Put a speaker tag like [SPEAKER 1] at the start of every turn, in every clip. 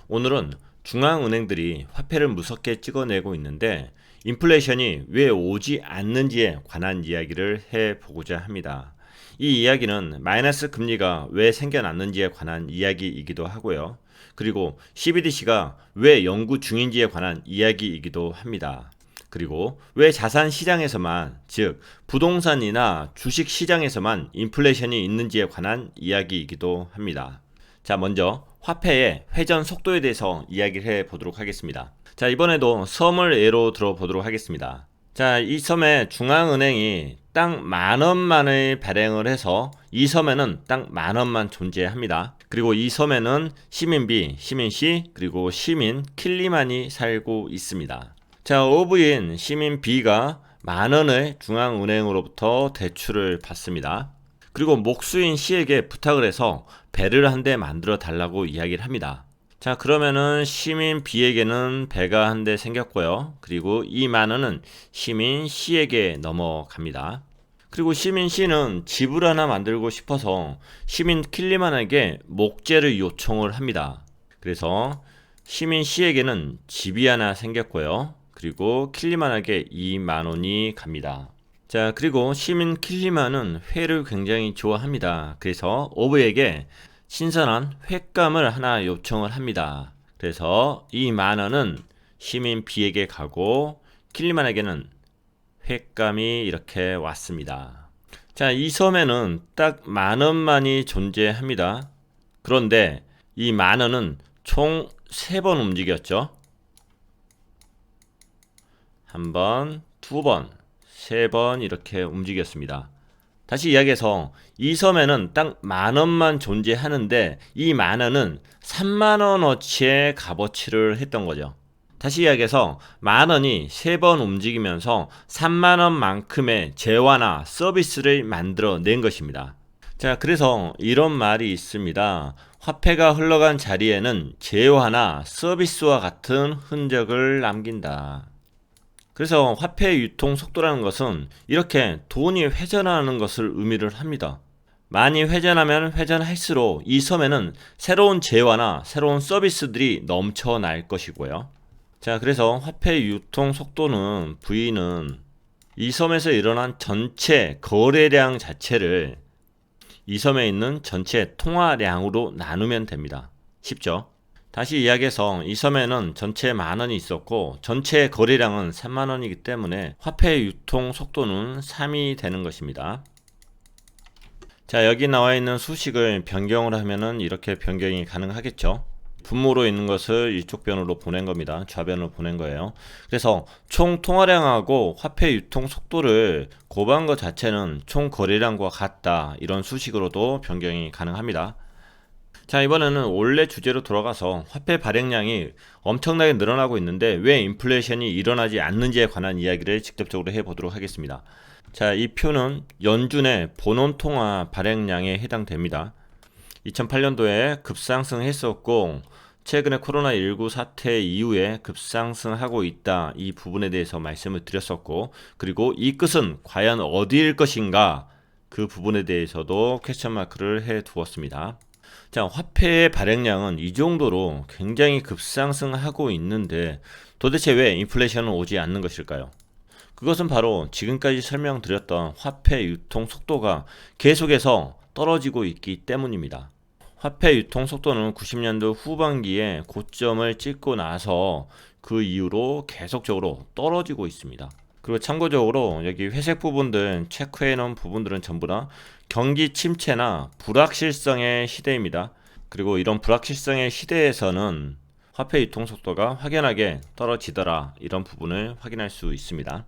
[SPEAKER 1] 오늘은 중앙은행들이 화폐를 무섭게 찍어내고 있는데 인플레이션이 왜 오지 않는지에 관한 이야기를 해보고자 합니다. 이 이야기는 마이너스 금리가 왜 생겨났는지에 관한 이야기이기도 하고요. 그리고 CBDC가 왜 연구 중인지에 관한 이야기이기도 합니다. 그리고 왜 자산 시장에서만, 즉 부동산이나 주식 시장에서만 인플레이션이 있는지에 관한 이야기이기도 합니다. 자, 먼저 화폐의 회전 속도에 대해서 이야기를 해보도록 하겠습니다. 자, 이번에도 섬을 예로 들어보도록 하겠습니다. 자, 이 섬에 중앙은행이 딱 10,000원만을 발행을 해서 이 섬에는 딱 10,000원만 존재합니다. 그리고 이 섬에는 시민 B, 시민 C, 그리고 시민 킬리만이 살고 있습니다. 자, 어부인 시민 B가 10,000원을 중앙은행으로부터 대출을 받습니다. 그리고 목수인 C에게 부탁을 해서 배를 한 대 만들어 달라고 이야기를 합니다. 자, 그러면은 시민 B에게는 배가 한 대 생겼고요. 그리고 이 10,000원은 시민 C에게 넘어갑니다. 그리고 시민 C는 집을 하나 만들고 싶어서 시민 킬리만에게 목재를 요청을 합니다. 그래서 시민 C에게는 집이 하나 생겼고요. 그리고 킬리만에게 20,000원이 갑니다. 자, 그리고 시민 킬리만은 회를 굉장히 좋아합니다. 그래서 어부에게 신선한 횟감을 하나 요청을 합니다. 그래서 이 10,000원은 시민 B에게 가고 킬리만에게는 횟감이 이렇게 왔습니다. 자, 이 섬에는 딱 10,000원만이 존재합니다. 그런데 이 10,000원은 총 3번 움직였죠. 한 번, 2번, 3번 이렇게 움직였습니다. 다시 이야기해서 이 섬에는 딱 10,000원만 존재하는데 이 10,000원은 30,000원어치의 값어치를 했던 거죠. 다시 이야기해서 10,000원이 3번 움직이면서 30,000원만큼의 재화나 서비스를 만들어 낸 것입니다. 자, 그래서 이런 말이 있습니다. 화폐가 흘러간 자리에는 재화나 서비스와 같은 흔적을 남긴다. 그래서 화폐의 유통 속도라는 것은 이렇게 돈이 회전하는 것을 의미를 합니다. 많이 회전하면 회전할수록 이 섬에는 새로운 재화나 새로운 서비스들이 넘쳐날 것이고요. 자, 그래서 화폐 유통 속도는 V는 이 섬에서 일어난 전체 거래량 자체를 이 섬에 있는 전체 통화량으로 나누면 됩니다. 쉽죠? 다시 이야기해서 이 섬에는 전체 10,000원이 있었고 전체 거래량은 30,000원이기 때문에 화폐 유통 속도는 3이 되는 것입니다. 자, 여기 나와 있는 수식을 변경을 하면은 이렇게 변경이 가능하겠죠. 분모로 있는 것을 이쪽 변으로 보낸 겁니다. 좌변으로 보낸 거예요. 그래서 총 통화량하고 화폐 유통 속도를 곱한 것 자체는 총 거래량과 같다. 이런 수식으로도 변경이 가능합니다. 자, 이번에는 원래 주제로 돌아가서 화폐 발행량이 엄청나게 늘어나고 있는데 왜 인플레이션이 일어나지 않는지에 관한 이야기를 직접적으로 해보도록 하겠습니다. 자, 이 표는 연준의 본원통화 발행량에 해당됩니다. 2008년도에 급상승했었고 최근에 코로나19 사태 이후에 급상승하고 있다. 이 부분에 대해서 말씀을 드렸었고, 그리고 이 끝은 과연 어디일 것인가, 그 부분에 대해서도 퀘스천 마크를 해 두었습니다. 자, 화폐의 발행량은 이 정도로 굉장히 급상승하고 있는데 도대체 왜 인플레이션은 오지 않는 것일까요? 그것은 바로 지금까지 설명드렸던 화폐 유통 속도가 계속해서 떨어지고 있기 때문입니다. 화폐 유통 속도는 90년도 후반기에 고점을 찍고 나서 그 이후로 계속적으로 떨어지고 있습니다. 그리고 참고적으로 여기 회색 부분들 체크해 놓은 부분들은 전부 다 경기 침체나 불확실성의 시대입니다. 그리고 이런 불확실성의 시대에서는 화폐 유통 속도가 확연하게 떨어지더라, 이런 부분을 확인할 수 있습니다.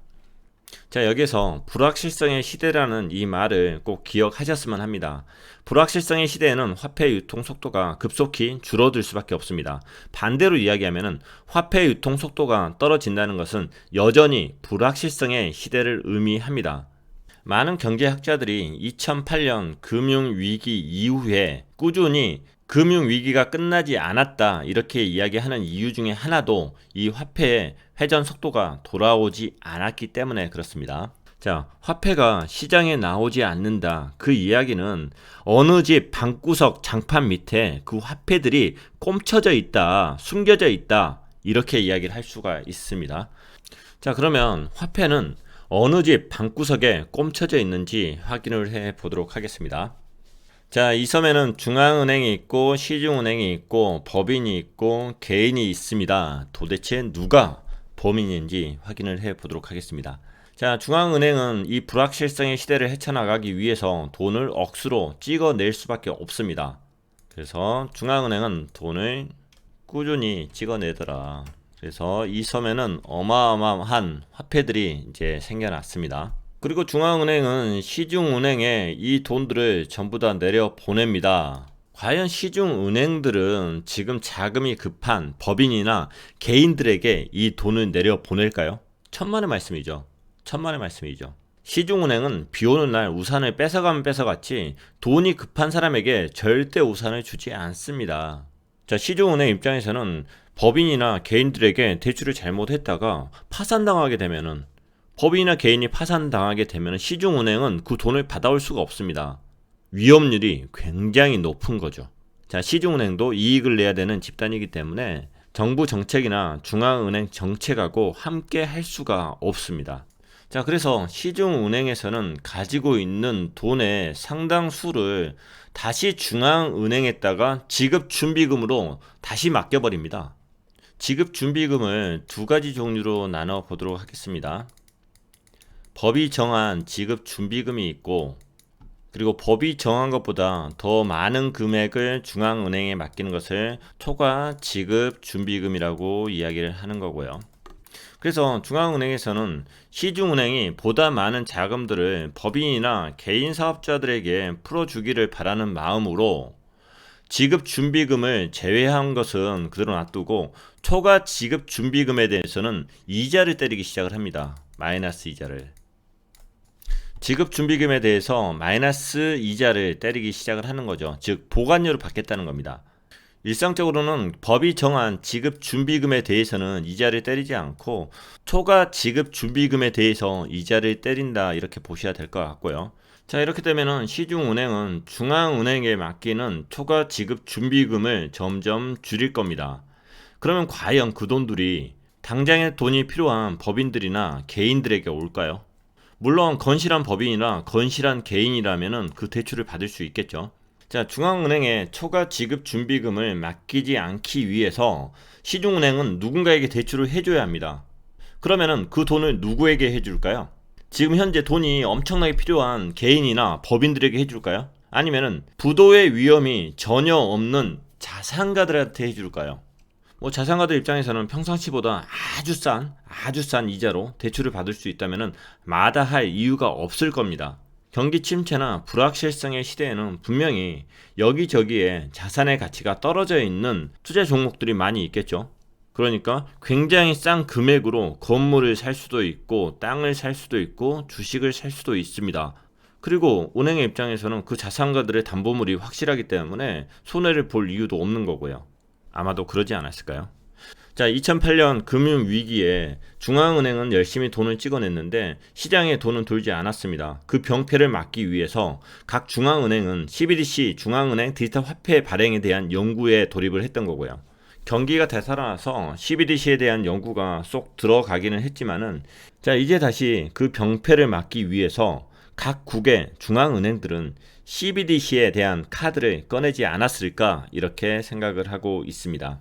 [SPEAKER 1] 자, 여기서 불확실성의 시대라는 이 말을 꼭 기억하셨으면 합니다. 불확실성의 시대에는 화폐 유통 속도가 급속히 줄어들 수밖에 없습니다. 반대로 이야기하면 화폐 유통 속도가 떨어진다는 것은 여전히 불확실성의 시대를 의미합니다. 많은 경제학자들이 2008년 금융위기 이후에 꾸준히 금융위기가 끝나지 않았다, 이렇게 이야기하는 이유 중에 하나도 이 화폐의 회전 속도가 돌아오지 않았기 때문에 그렇습니다. 자, 화폐가 시장에 나오지 않는다. 그 이야기는 어느 집 방구석 장판 밑에 그 화폐들이 꼼쳐져 있다, 숨겨져 있다, 이렇게 이야기를 할 수가 있습니다. 자, 그러면 화폐는 어느 집 방구석에 꼼쳐져 있는지 확인을 해 보도록 하겠습니다. 자, 이 섬에는 중앙은행이 있고 시중은행이 있고 법인이 있고 개인이 있습니다. 도대체 누가 범인인지 확인을 해 보도록 하겠습니다. 자, 중앙은행은 이 불확실성의 시대를 헤쳐나가기 위해서 돈을 억수로 찍어낼 수밖에 없습니다. 그래서 중앙은행은 돈을 꾸준히 찍어내더라. 그래서 이 섬에는 어마어마한 화폐들이 이제 생겨났습니다. 그리고 중앙은행은 시중은행에 이 돈들을 전부 다 내려 보냅니다. 과연 시중은행들은 지금 자금이 급한 법인이나 개인들에게 이 돈을 내려 보낼까요? 천만의 말씀이죠. 천만의 말씀이죠. 시중은행은 비 오는 날 우산을 뺏어가면 뺏어갔지 돈이 급한 사람에게 절대 우산을 주지 않습니다. 자, 시중은행 입장에서는 법인이나 개인들에게 대출을 잘못했다가 파산당하게 되면은 법인이나 개인이 파산당하게 되면 시중은행은 그 돈을 받아올 수가 없습니다. 위험률이 굉장히 높은 거죠. 자, 시중은행도 이익을 내야 되는 집단이기 때문에 정부 정책이나 중앙은행 정책하고 함께 할 수가 없습니다. 자, 그래서 시중은행에서는 가지고 있는 돈의 상당수를 다시 중앙은행에다가 지급준비금으로 다시 맡겨버립니다. 지급준비금을 두 가지 종류로 나눠 보도록 하겠습니다. 법이 정한 지급준비금이 있고, 그리고 법이 정한 것보다 더 많은 금액을 중앙은행에 맡기는 것을 초과 지급준비금이라고 이야기를 하는 거고요. 그래서 중앙은행에서는 시중은행이 보다 많은 자금들을 법인이나 개인 사업자들에게 풀어주기를 바라는 마음으로 지급준비금을 제외한 것은 그대로 놔두고 초과 지급준비금에 대해서는 이자를 때리기 시작을 합니다. 마이너스 이자를. 지급준비금에 대해서 마이너스 이자를 때리기 시작을 하는 거죠. 즉 보관료를 받겠다는 겁니다. 일상적으로는 법이 정한 지급준비금에 대해서는 이자를 때리지 않고 초과 지급준비금에 대해서 이자를 때린다, 이렇게 보셔야 될 것 같고요. 자, 이렇게 되면은 시중은행은 중앙은행에 맡기는 초과 지급준비금을 점점 줄일 겁니다. 그러면 과연 그 돈들이 당장에 돈이 필요한 법인들이나 개인들에게 올까요? 물론 건실한 법인이나 건실한 개인이라면은 그 대출을 받을 수 있겠죠. 자, 중앙은행에 초과 지급 준비금을 맡기지 않기 위해서 시중은행은 누군가에게 대출을 해줘야 합니다. 그러면은 그 돈을 누구에게 해줄까요? 지금 현재 돈이 엄청나게 필요한 개인이나 법인들에게 해줄까요? 아니면은 부도의 위험이 전혀 없는 자산가들한테 해줄까요? 자산가들 입장에서는 평상시보다 아주 싼 이자로 대출을 받을 수 있다면은 마다할 이유가 없을 겁니다. 경기 침체나 불확실성의 시대에는 분명히 여기저기에 자산의 가치가 떨어져 있는 투자 종목들이 많이 있겠죠. 그러니까 굉장히 싼 금액으로 건물을 살 수도 있고 땅을 살 수도 있고 주식을 살 수도 있습니다. 그리고 은행의 입장에서는 그 자산가들의 담보물이 확실하기 때문에 손해를 볼 이유도 없는 거고요. 아마도 그러지 않았을까요? 자, 2008년 금융위기에 중앙은행은 열심히 돈을 찍어냈는데 시장에 돈은 돌지 않았습니다. 그 병폐를 막기 위해서 각 중앙은행은 CBDC, 중앙은행 디지털 화폐 발행에 대한 연구에 돌입을 했던 거고요. 경기가 되살아나서 CBDC에 대한 연구가 쏙 들어가기는 했지만은, 자, 이제 다시 그 병폐를 막기 위해서 각 국의 중앙은행들은 CBDC에 대한 카드를 꺼내지 않았을까, 이렇게 생각을 하고 있습니다.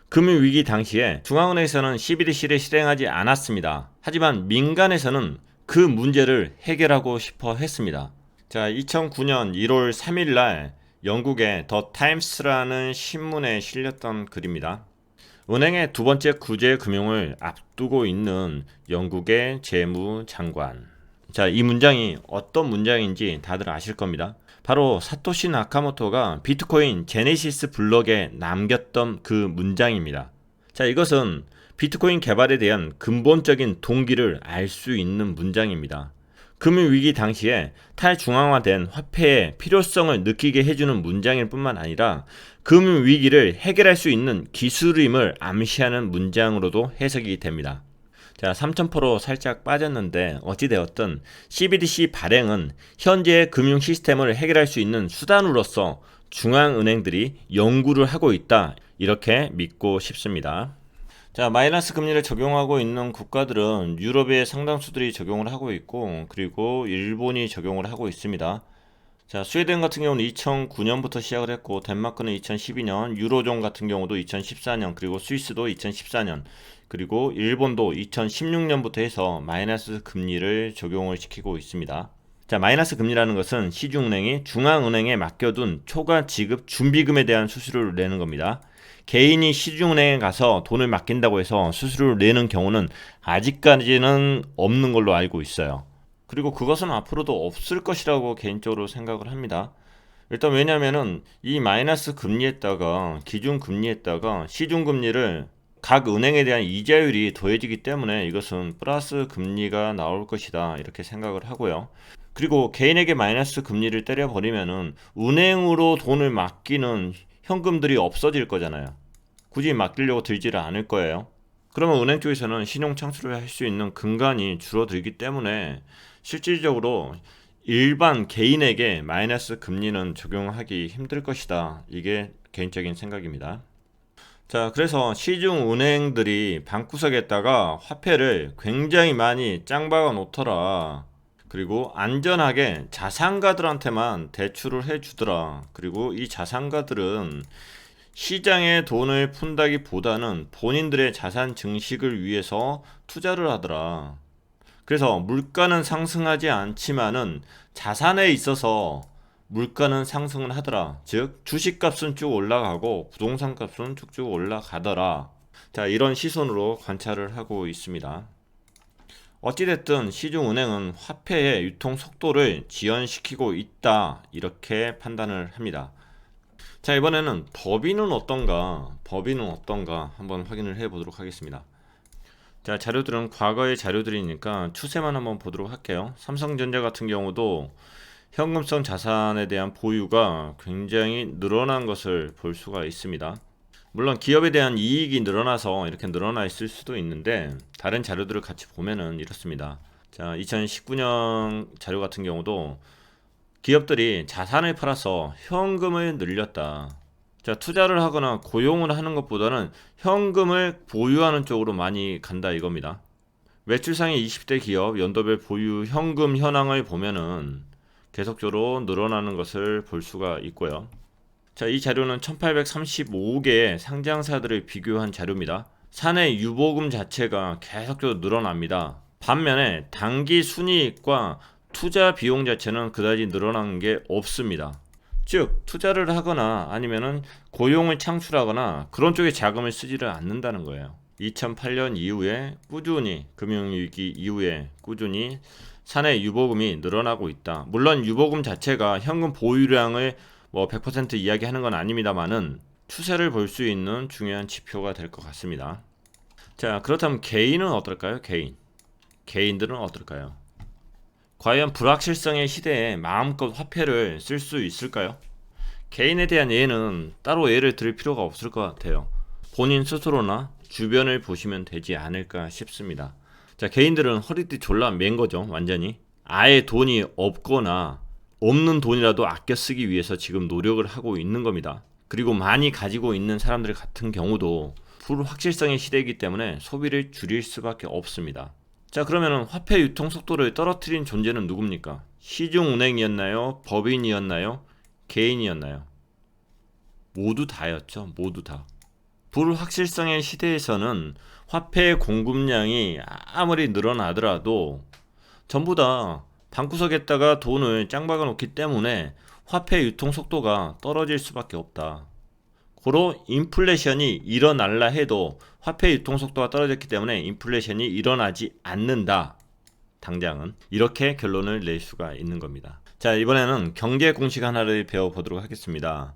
[SPEAKER 1] 금융위기 당시에 중앙은행에서는 CBDC를 실행하지 않았습니다. 하지만 민간에서는 그 문제를 해결하고 싶어 했습니다. 자, 2009년 1월 3일 날 영국의 더 타임스라는 신문에 실렸던 글입니다. 은행의 두 번째 구제 금융을 앞두고 있는 영국의 재무장관. 자, 이 문장이 어떤 문장인지 다들 아실 겁니다. 바로 사토시 나카모토가 비트코인 제네시스 블록에 남겼던 그 문장입니다. 자, 이것은 비트코인 개발에 대한 근본적인 동기를 알 수 있는 문장입니다. 금융위기 당시에 탈중앙화된 화폐의 필요성을 느끼게 해주는 문장일 뿐만 아니라 금융위기를 해결할 수 있는 기술임을 암시하는 문장으로도 해석이 됩니다. 자, 3,000% 살짝 빠졌는데 어찌되었든 CBDC 발행은 현재의 금융 시스템을 해결할 수 있는 수단으로서 중앙은행들이 연구를 하고 있다. 이렇게 믿고 싶습니다. 자, 마이너스 금리를 적용하고 있는 국가들은 유럽의 상당수들이 적용을 하고 있고, 그리고 일본이 적용을 하고 있습니다. 자, 스웨덴 같은 경우는 2009년부터 시작을 했고, 덴마크는 2012년, 유로존 같은 경우도 2014년, 그리고 스위스도 2014년, 그리고 일본도 2016년부터 해서 마이너스 금리를 적용을 시키고 있습니다. 자, 마이너스 금리라는 것은 시중은행이 중앙은행에 맡겨둔 초과 지급 준비금에 대한 수수료를 내는 겁니다. 개인이 시중은행에 가서 돈을 맡긴다고 해서 수수료를 내는 경우는 아직까지는 없는 걸로 알고 있어요. 그리고 그것은 앞으로도 없을 것이라고 개인적으로 생각을 합니다. 일단 왜냐면은 이 마이너스 금리에다가 기준 금리에다가 시중 금리를 각 은행에 대한 이자율이 더해지기 때문에 이것은 플러스 금리가 나올 것이다 이렇게 생각을 하고요. 그리고 개인에게 마이너스 금리를 때려버리면은 은행으로 돈을 맡기는 현금들이 없어질 거잖아요. 굳이 맡기려고 들지를 않을 거예요. 그러면 은행 쪽에서는 신용 창출을 할 수 있는 근간이 줄어들기 때문에 실질적으로 일반 개인에게 마이너스 금리는 적용하기 힘들 것이다. 이게 개인적인 생각입니다. 자, 그래서 시중 은행들이 방구석에다가 화폐를 굉장히 많이 짱박아 놓더라. 그리고 안전하게 자산가들한테만 대출을 해주더라. 그리고 이 자산가들은 시장에 돈을 푼다기보다는 본인들의 자산 증식을 위해서 투자를 하더라. 그래서 물가는 상승하지 않지만은 자산에 있어서 물가는 상승을 하더라. 즉 주식값은 쭉 올라가고 부동산 값은 쭉쭉 올라가더라. 자, 이런 시선으로 관찰을 하고 있습니다. 어찌됐든 시중은행은 화폐의 유통 속도를 지연시키고 있다 이렇게 판단을 합니다. 자, 이번에는 법인은 어떤가 한번 확인을 해 보도록 하겠습니다. 자, 자료들은 과거의 자료들이니까 추세만 한번 보도록 할게요. 삼성전자 같은 경우도 현금성 자산에 대한 보유가 굉장히 늘어난 것을 볼 수가 있습니다. 물론 기업에 대한 이익이 늘어나서 이렇게 늘어나 있을 수도 있는데 다른 자료들을 같이 보면은 이렇습니다. 자, 2019년 자료 같은 경우도 기업들이 자산을 팔아서 현금을 늘렸다. 자, 투자를 하거나 고용을 하는 것보다는 현금을 보유하는 쪽으로 많이 간다 이겁니다. 매출상의 20대 기업 연도별 보유 현금 현황을 보면은 계속적으로 늘어나는 것을 볼 수가 있고요. 자, 이 자료는 1835개의 상장사들을 비교한 자료입니다. 사내 유보금 자체가 계속적으로 늘어납니다. 반면에 당기 순이익과 투자 비용 자체는 그다지 늘어난 게 없습니다. 즉 투자를 하거나 아니면은 고용을 창출하거나 그런 쪽에 자금을 쓰지를 않는다는 거예요. 2008년 이후에 꾸준히 금융위기 이후에 꾸준히 사내 유보금이 늘어나고 있다. 물론 유보금 자체가 현금 보유량을 뭐 100% 이야기하는 건 아닙니다만은 추세를 볼 수 있는 중요한 지표가 될 것 같습니다. 자, 그렇다면 개인은 어떨까요? 개인들은 어떨까요? 과연 불확실성의 시대에 마음껏 화폐를 쓸 수 있을까요? 개인에 대한 예는 따로 예를 들 필요가 없을 것 같아요. 본인 스스로나 주변을 보시면 되지 않을까 싶습니다. 자, 개인들은 허리띠 졸라 맨 거죠. 완전히 아예 돈이 없거나 없는 돈이라도 아껴 쓰기 위해서 지금 노력을 하고 있는 겁니다. 그리고 많이 가지고 있는 사람들 같은 경우도 불확실성의 시대이기 때문에 소비를 줄일 수밖에 없습니다. 자, 그러면은 화폐 유통 속도를 떨어뜨린 존재는 누굽니까? 시중은행이었나요? 법인이었나요? 개인이었나요? 모두 다였죠. 모두 다. 불확실성의 시대에서는 화폐의 공급량이 아무리 늘어나더라도 전부 다 방구석에다가 돈을 짱박아 놓기 때문에 화폐 유통 속도가 떨어질 수밖에 없다. 고로 인플레이션이 일어날라 해도 화폐 유통 속도가 떨어졌기 때문에 인플레이션이 일어나지 않는다. 당장은 이렇게 결론을 낼 수가 있는 겁니다. 자, 이번에는 경제 공식 하나를 배워보도록 하겠습니다.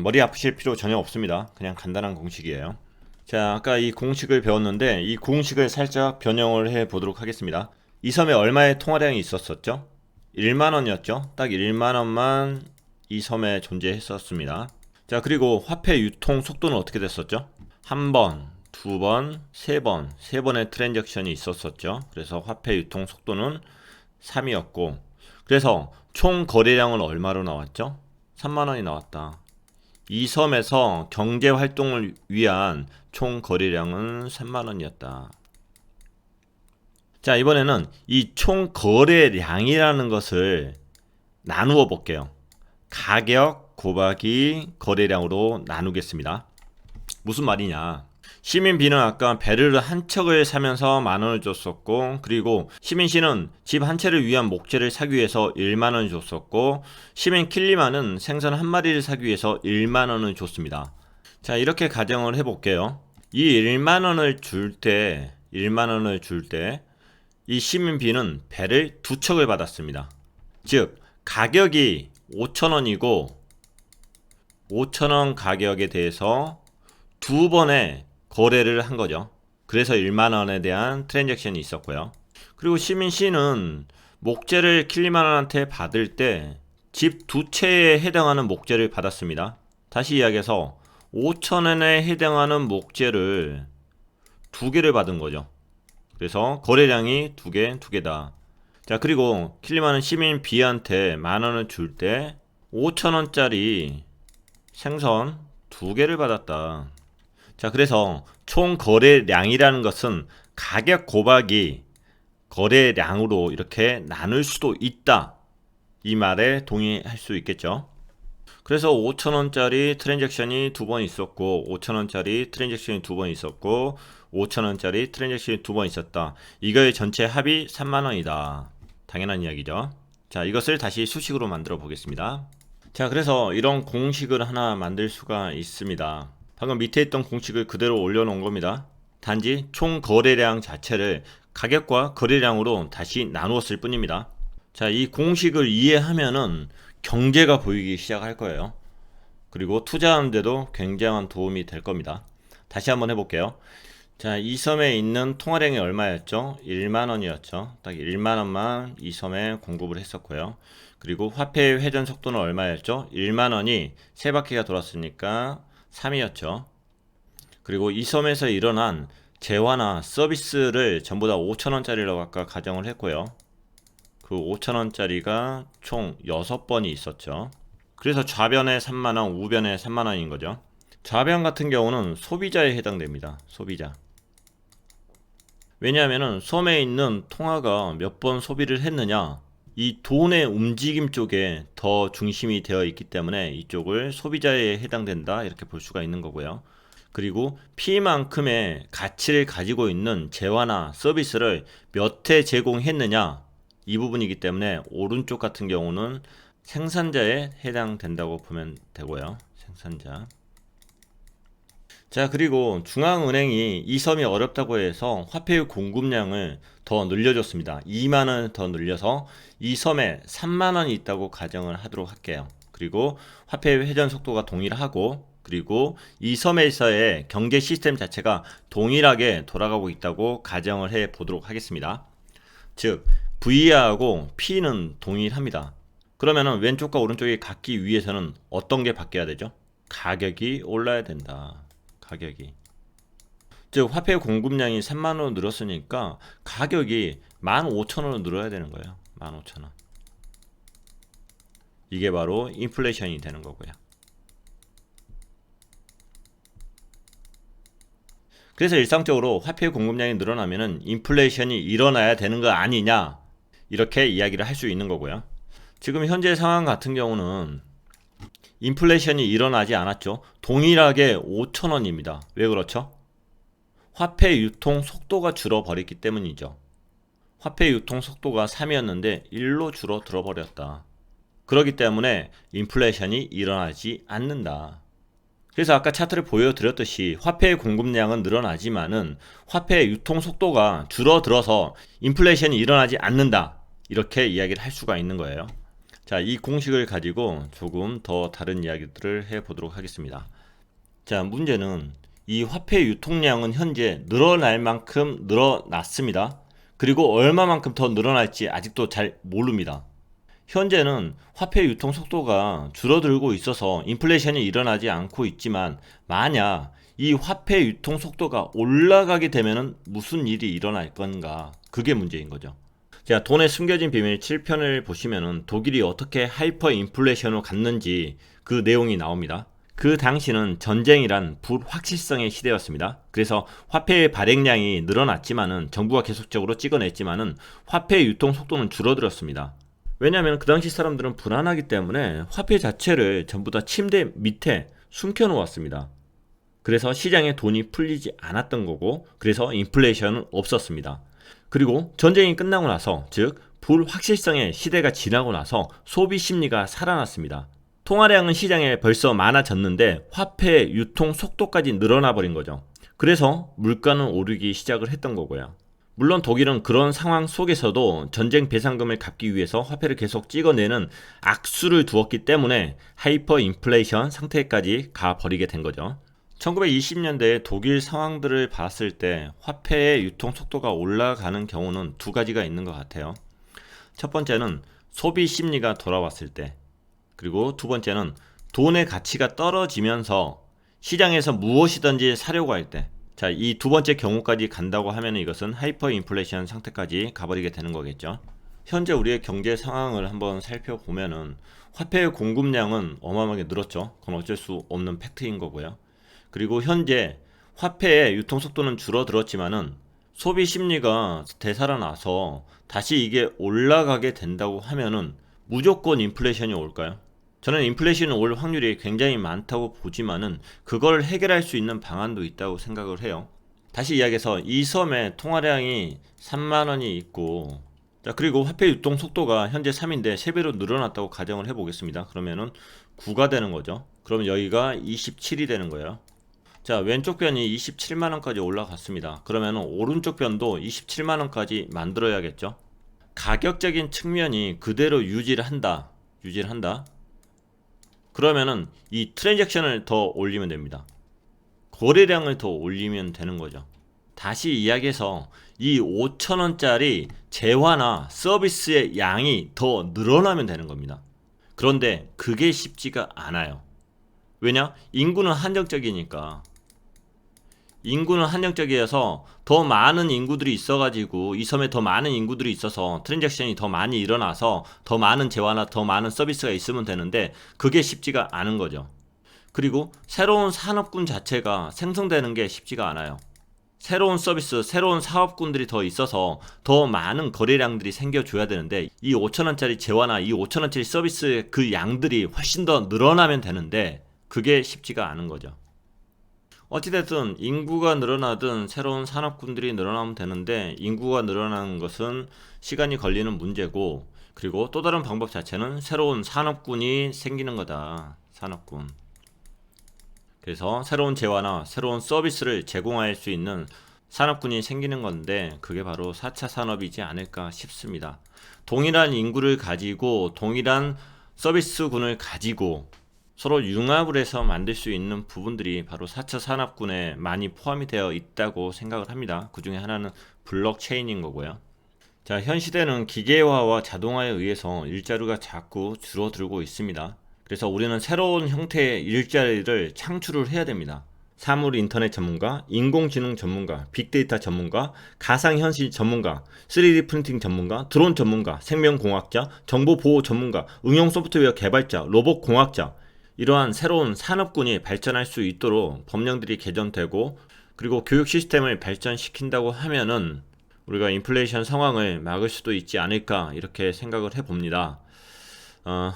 [SPEAKER 1] 머리 아프실 필요 전혀 없습니다. 그냥 간단한 공식이에요. 자, 아까 이 공식을 배웠는데 이 공식을 살짝 변형을 해 보도록 하겠습니다. 이 섬에 얼마의 통화량이 있었었죠? 1만원이었죠. 딱 1만원만 이 섬에 존재했었습니다. 자, 그리고 화폐 유통 속도는 어떻게 됐었죠? 한 번, 두 번, 세 번의 트랜잭션이 있었었죠. 그래서 화폐 유통 속도는 3이었고, 그래서 총 거래량은 얼마로 나왔죠? 3만 원이 나왔다. 이 섬에서 경제 활동을 위한 총 거래량은 3만 원이었다. 자, 이번에는 이 총 거래량이라는 것을 나누어 볼게요. 가격 곱하기 거래량으로 나누겠습니다. 무슨 말이냐? 시민 B는 아까 베르르 한 척을 사면서 만 원을 줬었고, 그리고 시민 C는 집 한 채를 위한 목재를 사기 위해서 1만 원을 줬었고, 시민 킬리만은 생선 한 마리를 사기 위해서 1만 원을 줬습니다. 자, 이렇게 가정을 해볼게요. 이 1만 원을 줄 때, 이 시민 B는 배를 두 척을 받았습니다. 즉, 가격이 5,000원이고, 5,000원 가격에 대해서 두 번의 거래를 한 거죠. 그래서 1만 원에 대한 트랜잭션이 있었고요. 그리고 시민 C는 목재를 킬리만 원한테 받을 때 집 두 채에 해당하는 목재를 받았습니다. 다시 이야기해서 5,000원에 해당하는 목재를 두 개를 받은 거죠. 그래서 거래량이 두 개다. 자, 그리고 킬리만은 시민 B한테 만 원을 줄 때 5,000원짜리 생선 두 개를 받았다. 자, 그래서 총 거래량이라는 것은 가격 곱하기 거래량으로 이렇게 나눌 수도 있다. 이 말에 동의할 수 있겠죠. 그래서 5,000원짜리 트랜잭션이 두 번 있었고, 5,000원짜리 트랜잭션이 두 번 있었고, 5,000원짜리 트랜잭션이 두 번 있었다. 이거의 전체 합이 3만 원이다. 당연한 이야기죠. 자, 이것을 다시 수식으로 만들어 보겠습니다. 자, 그래서 이런 공식을 하나 만들 수가 있습니다. 방금 밑에 있던 공식을 그대로 올려놓은 겁니다. 단지 총 거래량 자체를 가격과 거래량으로 다시 나누었을 뿐입니다. 자, 이 공식을 이해하면은 경제가 보이기 시작할 거예요. 그리고 투자하는데도 굉장한 도움이 될 겁니다. 다시 한번 해볼게요. 자, 이 섬에 있는 통화량이 얼마였죠? 1만 원이었죠. 딱 1만 원만 이 섬에 공급을 했었고요. 그리고 화폐 회전 속도는 얼마였죠? 1만 원이 세 바퀴가 돌았으니까 3이었죠. 그리고 이 섬에서 일어난 재화나 서비스를 전부 다 5,000원짜리라고 아까 가정을 했고요. 그 5,000원짜리가 총 6번이 있었죠. 그래서 좌변에 3만원, 우변에 3만원인 거죠. 좌변 같은 경우는 소비자에 해당됩니다. 소비자. 왜냐하면 섬에 있는 통화가 몇 번 소비를 했느냐, 이 돈의 움직임 쪽에 더 중심이 되어 있기 때문에 이쪽을 소비자에 해당된다, 이렇게 볼 수가 있는 거고요. 그리고 P만큼의 가치를 가지고 있는 재화나 서비스를 몇 회 제공했느냐, 이 부분이기 때문에 오른쪽 같은 경우는 생산자에 해당된다고 보면 되고요. 생산자. 자, 그리고 중앙은행이 이 섬이 어렵다고 해서 화폐의 공급량을 더 늘려줬습니다. 2만원 더 늘려서 이 섬에 3만원이 있다고 가정을 하도록 할게요. 그리고 화폐 회전 속도가 동일하고, 그리고 이 섬에서의 경제 시스템 자체가 동일하게 돌아가고 있다고 가정을 해 보도록 하겠습니다. 즉, V하고 P는 동일합니다. 그러면은 왼쪽과 오른쪽이 같기 위해서는 어떤 게 바뀌어야 되죠? 가격이 올라야 된다. 가격이. 즉, 화폐 공급량이 3만원 늘었으니까 가격이 15,000원으로 늘어야 되는 거예요. 15,000원. 이게 바로 인플레이션이 되는 거고요. 그래서 일상적으로 화폐 공급량이 늘어나면은 인플레이션이 일어나야 되는 거 아니냐, 이렇게 이야기를 할 수 있는 거고요. 지금 현재 상황 같은 경우는 인플레이션이 일어나지 않았죠. 동일하게 5,000원입니다. 왜 그렇죠? 화폐 유통 속도가 줄어버렸기 때문이죠. 화폐 유통 속도가 3이었는데 1로 줄어들어 버렸다. 그렇기 때문에 인플레이션이 일어나지 않는다. 그래서 아까 차트를 보여드렸듯이 화폐의 공급량은 늘어나지만은 화폐의 유통 속도가 줄어들어서 인플레이션이 일어나지 않는다, 이렇게 이야기를 할 수가 있는 거예요. 자, 이 공식을 가지고 조금 더 다른 이야기들을 해보도록 하겠습니다. 자, 문제는 이 화폐 유통량은 현재 늘어날 만큼 늘어났습니다. 그리고 얼마만큼 더 늘어날지 아직도 잘 모릅니다. 현재는 화폐 유통 속도가 줄어들고 있어서 인플레이션이 일어나지 않고 있지만, 만약 이 화폐 유통 속도가 올라가게 되면은 무슨 일이 일어날 건가? 그게 문제인 거죠. 자, 돈의 숨겨진 비밀 7편을 보시면은 독일이 어떻게 하이퍼 인플레이션을 갔는지 그 내용이 나옵니다. 그 당시는 전쟁이란 불확실성의 시대였습니다. 그래서 화폐의 발행량이 늘어났지만은 정부가 계속적으로 찍어냈지만은 화폐의 유통 속도는 줄어들었습니다. 왜냐하면 그 당시 사람들은 불안하기 때문에 화폐 자체를 전부 다 침대 밑에 숨겨 놓았습니다. 그래서 시장에 돈이 풀리지 않았던 거고, 그래서 인플레이션은 없었습니다. 그리고 전쟁이 끝나고 나서, 즉 불확실성의 시대가 지나고 나서 소비 심리가 살아났습니다. 통화량은 시장에 벌써 많아졌는데 화폐 유통 속도까지 늘어나 버린 거죠. 그래서 물가는 오르기 시작을 했던 거고요. 물론 독일은 그런 상황 속에서도 전쟁 배상금을 갚기 위해서 화폐를 계속 찍어내는 악수를 두었기 때문에 하이퍼 인플레이션 상태까지 가버리게 된 거죠. 1920년대 독일 상황들을 봤을 때 화폐의 유통 속도가 올라가는 경우는 두 가지가 있는 것 같아요. 첫 번째는 소비 심리가 돌아왔을 때, 그리고 두 번째는 돈의 가치가 떨어지면서 시장에서 무엇이든지 사려고 할 때, 자, 이 두 번째 경우까지 간다고 하면 이것은 하이퍼 인플레이션 상태까지 가버리게 되는 거겠죠. 현재 우리의 경제 상황을 한번 살펴보면은 화폐의 공급량은 어마어마하게 늘었죠. 그건 어쩔 수 없는 팩트인 거고요. 그리고 현재 화폐의 유통 속도는 줄어들었지만은 소비 심리가 되살아나서 다시 이게 올라가게 된다고 하면은 무조건 인플레이션이 올까요? 저는 인플레이션이 올 확률이 굉장히 많다고 보지만은 그걸 해결할 수 있는 방안도 있다고 생각을 해요. 다시 이야기해서 이 섬에 통화량이 3만 원이 있고, 자, 그리고 화폐 유통 속도가 현재 3인데 3배로 늘어났다고 가정을 해보겠습니다. 그러면은 9가 되는 거죠. 그러면 여기가 27이 되는 거예요. 자, 왼쪽 변이 27만원까지 올라갔습니다. 그러면 오른쪽 변도 27만원까지 만들어야겠죠. 가격적인 측면이 그대로 유지를 한다. 그러면은 이 트랜잭션을 더 올리면 됩니다. 거래량을 더 올리면 되는 거죠. 다시 이야기해서 이 5천원짜리 재화나 서비스의 양이 더 늘어나면 되는 겁니다. 그런데 그게 쉽지가 않아요. 왜냐? 인구는 한정적이니까. 인구는 한정적이어서 더 많은 인구들이 있어가지고 이 섬에 더 많은 인구들이 있어서 트랜잭션이 더 많이 일어나서 더 많은 재화나 더 많은 서비스가 있으면 되는데 그게 쉽지가 않은 거죠. 그리고 새로운 산업군 자체가 생성되는 게 쉽지가 않아요. 새로운 서비스, 새로운 사업군들이 더 있어서 더 많은 거래량들이 생겨줘야 되는데 이 5천원짜리 재화나 이 5천원짜리 서비스의 그 양들이 훨씬 더 늘어나면 되는데 그게 쉽지가 않은 거죠. 어찌됐든 인구가 늘어나든 새로운 산업군들이 늘어나면 되는데 인구가 늘어나는 것은 시간이 걸리는 문제고, 그리고 또 다른 방법 자체는 새로운 산업군이 생기는 거다. 산업군. 그래서 새로운 재화나 새로운 서비스를 제공할 수 있는 산업군이 생기는 건데 그게 바로 4차 산업이지 않을까 싶습니다. 동일한 인구를 가지고 동일한 서비스군을 가지고 서로 융합을 해서 만들 수 있는 부분들이 바로 4차 산업군에 많이 포함이 되어 있다고 생각을 합니다. 그 중에 하나는 블록체인인 거고요. 자, 현 시대는 기계화와 자동화에 의해서 일자리가 자꾸 줄어들고 있습니다. 그래서 우리는 새로운 형태의 일자리를 창출을 해야 됩니다. 사물 인터넷 전문가, 인공지능 전문가, 빅데이터 전문가, 가상현실 전문가, 3D 프린팅 전문가, 드론 전문가, 생명공학자, 정보보호 전문가, 응용 소프트웨어 개발자, 로봇 공학자, 이러한 새로운 산업군이 발전할 수 있도록 법령들이 개정되고, 그리고 교육 시스템을 발전시킨다고 하면은 우리가 인플레이션 상황을 막을 수도 있지 않을까 이렇게 생각을 해봅니다.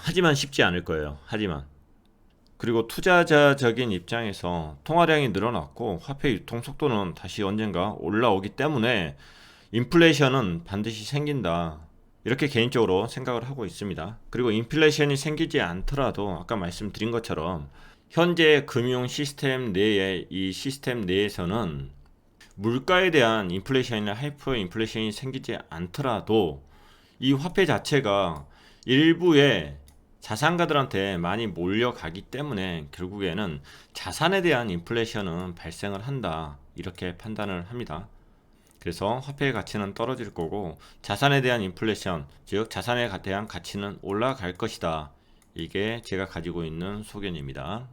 [SPEAKER 1] 하지만 쉽지 않을 거예요. 그리고 투자자적인 입장에서 통화량이 늘어났고 화폐 유통 속도는 다시 언젠가 올라오기 때문에 인플레이션은 반드시 생긴다, 이렇게 개인적으로 생각을 하고 있습니다. 그리고 인플레이션이 생기지 않더라도 아까 말씀드린 것처럼 현재 금융 시스템 내에, 이 시스템 내에서는 물가에 대한 인플레이션이나 하이퍼 인플레이션이 생기지 않더라도 이 화폐 자체가 일부의 자산가들한테 많이 몰려가기 때문에 결국에는 자산에 대한 인플레이션은 발생을 한다, 이렇게 판단을 합니다. 그래서 화폐의 가치는 떨어질 거고 자산에 대한 인플레이션, 즉 자산에 대한 가치는 올라갈 것이다. 이게 제가 가지고 있는 소견입니다.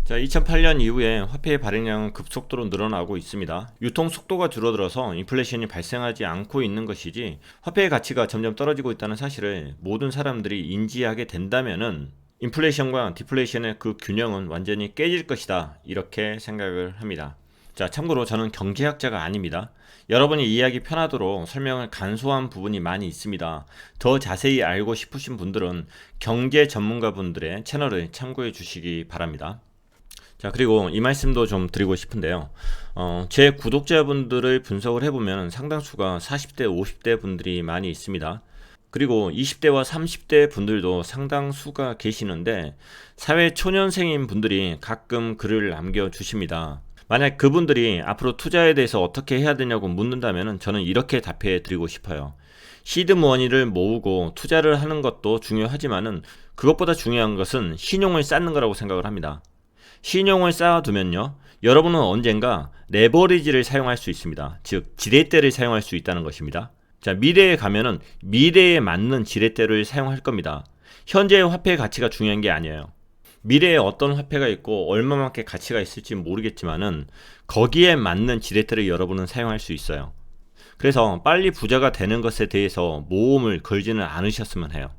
[SPEAKER 1] 자, 2008년 이후에 화폐의 발행량은 급속도로 늘어나고 있습니다. 유통 속도가 줄어들어서 인플레이션이 발생하지 않고 있는 것이지 화폐의 가치가 점점 떨어지고 있다는 사실을 모든 사람들이 인지하게 된다면은 인플레이션과 디플레이션의 그 균형은 완전히 깨질 것이다. 이렇게 생각을 합니다. 자, 참고로 저는 경제학자가 아닙니다. 여러분이 이해하기 편하도록 설명을 간소한 부분이 많이 있습니다. 더 자세히 알고 싶으신 분들은 경제 전문가분들의 채널을 참고해 주시기 바랍니다. 자, 그리고 이 말씀도 좀 드리고 싶은데요. 제 구독자분들을 분석을 해보면 상당수가 40대, 50대 분들이 많이 있습니다. 그리고 20대와 30대 분들도 상당수가 계시는데 사회 초년생인 분들이 가끔 글을 남겨주십니다. 만약 그분들이 앞으로 투자에 대해서 어떻게 해야 되냐고 묻는다면 저는 이렇게 답해 드리고 싶어요. 시드 머니를 모으고 투자를 하는 것도 중요하지만은 그것보다 중요한 것은 신용을 쌓는 거라고 생각을 합니다. 신용을 쌓아두면요, 여러분은 언젠가 레버리지를 사용할 수 있습니다. 즉 지렛대를 사용할 수 있다는 것입니다. 자, 미래에 가면은 미래에 맞는 지렛대를 사용할 겁니다. 현재의 화폐의 가치가 중요한 게 아니에요. 미래에 어떤 화폐가 있고 얼마만큼 가치가 있을지 모르겠지만은 거기에 맞는 지렛대를 여러분은 사용할 수 있어요. 그래서 빨리 부자가 되는 것에 대해서 모험을 걸지는 않으셨으면 해요.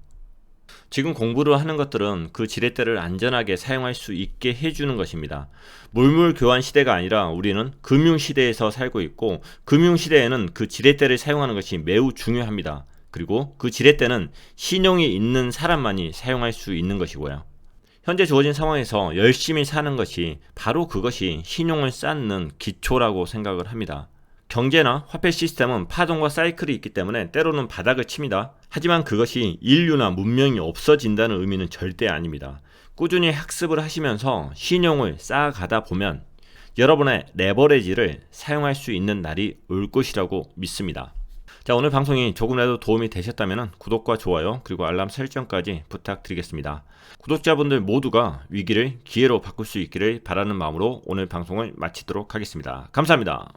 [SPEAKER 1] 지금 공부를 하는 것들은 그 지렛대를 안전하게 사용할 수 있게 해주는 것입니다. 물물 교환 시대가 아니라 우리는 금융 시대에서 살고 있고 금융 시대에는 그 지렛대를 사용하는 것이 매우 중요합니다. 그리고 그 지렛대는 신용이 있는 사람만이 사용할 수 있는 것이고요. 현재 주어진 상황에서 열심히 사는 것이 바로 그것이 신용을 쌓는 기초라고 생각을 합니다. 경제나 화폐 시스템은 파동과 사이클이 있기 때문에 때로는 바닥을 칩니다. 하지만 그것이 인류나 문명이 없어진다는 의미는 절대 아닙니다. 꾸준히 학습을 하시면서 신용을 쌓아가다 보면 여러분의 레버리지를 사용할 수 있는 날이 올 것이라고 믿습니다. 자, 오늘 방송이 조금이라도 도움이 되셨다면 구독과 좋아요 그리고 알람 설정까지 부탁드리겠습니다. 구독자분들 모두가 위기를 기회로 바꿀 수 있기를 바라는 마음으로 오늘 방송을 마치도록 하겠습니다. 감사합니다.